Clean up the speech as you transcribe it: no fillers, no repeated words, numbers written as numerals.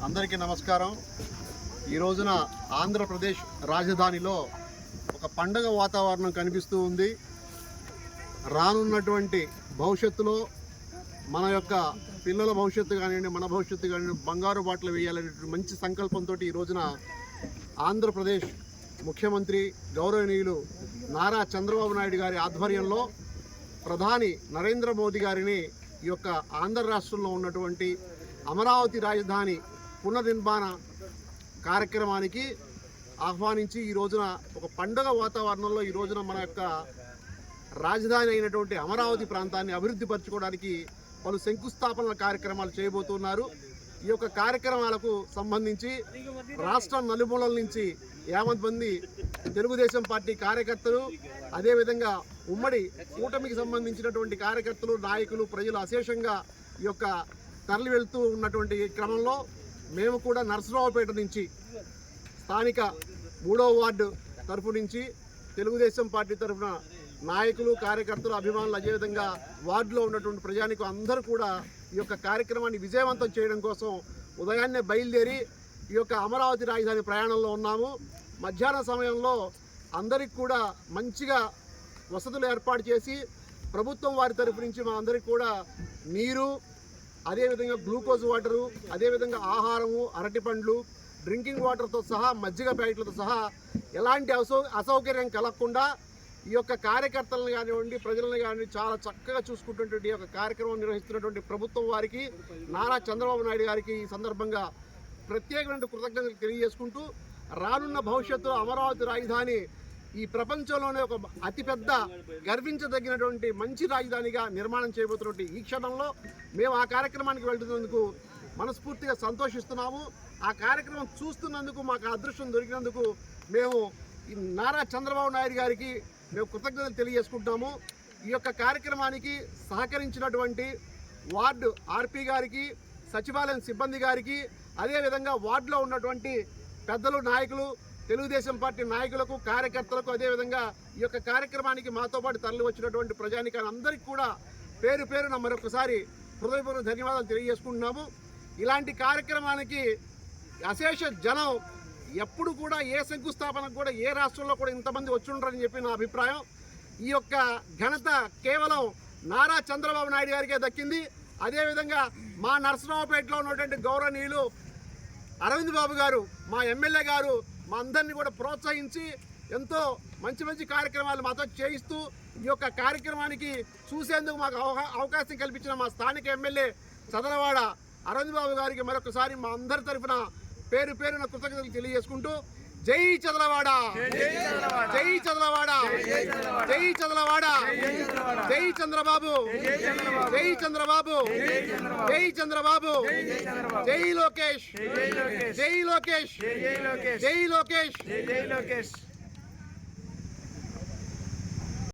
అందరికీ నమస్కారం। ఈ రోజున ఆంధ్రప్రదేశ్ రాజధానిలో ఒక పండగ వాతావరణం కనిపిస్తూ ఉంది। రానున్నటువంటి భవిష్యత్తులో మన యొక్క పిల్లల భవిష్యత్తు కానివ్వండి, మన భవిష్యత్తు కానివ్వండి, బంగారు బాటలు వేయాలనే మంచి సంకల్పంతో ఈ రోజున ఆంధ్రప్రదేశ్ ముఖ్యమంత్రి గౌరవనీయులు నారా చంద్రబాబు నాయుడు గారి ఆధ్వర్యంలో ప్రధాని నరేంద్ర మోదీ గారిని ఈ యొక్క ఆంధ్ర రాష్ట్రంలో ఉన్నటువంటి అమరావతి రాజధాని పునర్నిర్మాణ కార్యక్రమానికి ఆహ్వానించి ఈ రోజున ఒక పండుగ వాతావరణంలో ఈ రోజున మన యొక్క రాజధాని అయినటువంటి అమరావతి ప్రాంతాన్ని అభివృద్ధి పరచుకోవడానికి పలు శంకుస్థాపనల కార్యక్రమాలు చేయబోతున్నారు। ఈ యొక్క కార్యక్రమాలకు సంబంధించి రాష్ట్రం నలుమూలల నుంచి 50 మంది తెలుగుదేశం పార్టీ కార్యకర్తలు, అదేవిధంగా ఉమ్మడి కూటమికి సంబంధించినటువంటి కార్యకర్తలు, నాయకులు, ప్రజలు అశేషంగా ఈ యొక్క తరలి వెళ్తూ ఉన్నటువంటి క్రమంలో మేము కూడా నరసరావుపేట నుంచి స్థానిక 3వ వార్డు తరఫు నుంచి తెలుగుదేశం పార్టీ తరఫున నాయకులు, కార్యకర్తలు, అభిమానులు, అదేవిధంగా వార్డులో ఉన్నటువంటి ప్రజానికం అందరూ కూడా ఈ యొక్క కార్యక్రమాన్ని విజయవంతం చేయడం కోసం ఉదయాన్నే బయలుదేరి ఈ యొక్క అమరావతి రాజధాని ప్రయాణంలో ఉన్నాము। మధ్యాహ్న సమయంలో అందరికి కూడా మంచిగా వసతులు ఏర్పాటు చేసి ప్రభుత్వం వారి తరఫు నుంచి మా అందరికి కూడా నీరు, అదేవిధంగా గ్లూకోజ్ వాటరు, అదేవిధంగా ఆహారము, అరటిపండ్లు, డ్రింకింగ్ వాటర్తో సహా మజ్జిగ ప్యాకెట్లతో సహా ఎలాంటి అసౌకర్యం కలగకుండా ఈ యొక్క కార్యకర్తలను కానివ్వండి, ప్రజలను కానివ్వండి చాలా చక్కగా చూసుకుంటున్నటువంటి ఈ యొక్క కార్యక్రమం నిర్వహిస్తున్నటువంటి ప్రభుత్వం వారికి, నారా చంద్రబాబు నాయుడు గారికి ఈ సందర్భంగా ప్రత్యేకమైన కృతజ్ఞతలు తెలియజేసుకుంటూ రానున్న భవిష్యత్తులో అమరావతి రాజధాని ఈ ప్రపంచంలోనే ఒక అతిపెద్ద గర్వించదగినటువంటి మంచి రాజధానిగా నిర్మాణం చేయబోతున్నటువంటి ఈ క్షణంలో మేము ఆ కార్యక్రమానికి వెళ్తున్నందుకు మనస్ఫూర్తిగా సంతోషిస్తున్నాము। ఆ కార్యక్రమం చూస్తున్నందుకు మాకు అదృష్టం దొరికినందుకు మేము నారా చంద్రబాబు నాయుడు గారికి మేము కృతజ్ఞతలు తెలియజేసుకుంటాము। ఈ యొక్క కార్యక్రమానికి సహకరించినటువంటి వార్డు ఆర్పీ గారికి, సచివాలయం సిబ్బంది గారికి, అదేవిధంగా వార్డులో ఉన్నటువంటి పెద్దలు, నాయకులు, తెలుగుదేశం పార్టీ నాయకులకు, కార్యకర్తలకు, అదేవిధంగా ఈ యొక్క కార్యక్రమానికి మాతో పాటు తరలి వచ్చినటువంటి ప్రజానికాన్ని అందరికీ కూడా పేరు పేరున మరొకసారి హృదయపూర్వక ధన్యవాదాలు తెలియజేసుకుంటున్నాము। ఇలాంటి కార్యక్రమానికి అశేష జనం ఎప్పుడు కూడా ఏ శంకుస్థాపనకు కూడా ఏ రాష్ట్రంలో కూడా ఇంతమంది వచ్చి ఉంటారని చెప్పి నా అభిప్రాయం। ఈ యొక్క ఘనత కేవలం నారా చంద్రబాబు నాయుడు గారికే దక్కింది। అదేవిధంగా మా నరసరావుపేటలో ఉన్నటువంటి గౌరవనీయులు అరవింద్ బాబు గారు, మా ఎమ్మెల్యే గారు మా అందరినీ కూడా ప్రోత్సహించి ఎంతో మంచి మంచి కార్యక్రమాలు మాతో చేయిస్తూ ఈ యొక్క కార్యక్రమానికి చూసేందుకు మాకు అవకాశం కల్పించిన మా స్థానిక ఎమ్మెల్యే చదలవాడ అరవింద్ బాబు గారికి మరొకసారి మా అందరి తరఫున పేరు పేరున కృతజ్ఞతలు తెలియజేసుకుంటూ జై చదలవాడ, జై చదలవాడ, జై చదలవాడ, జై చంద్రబాబు, జై చంద్రబాబు, జై చంద్రబాబు, జై లోకేష్, జై లోకేష్, జై లోకేష్, జై లోకేష్।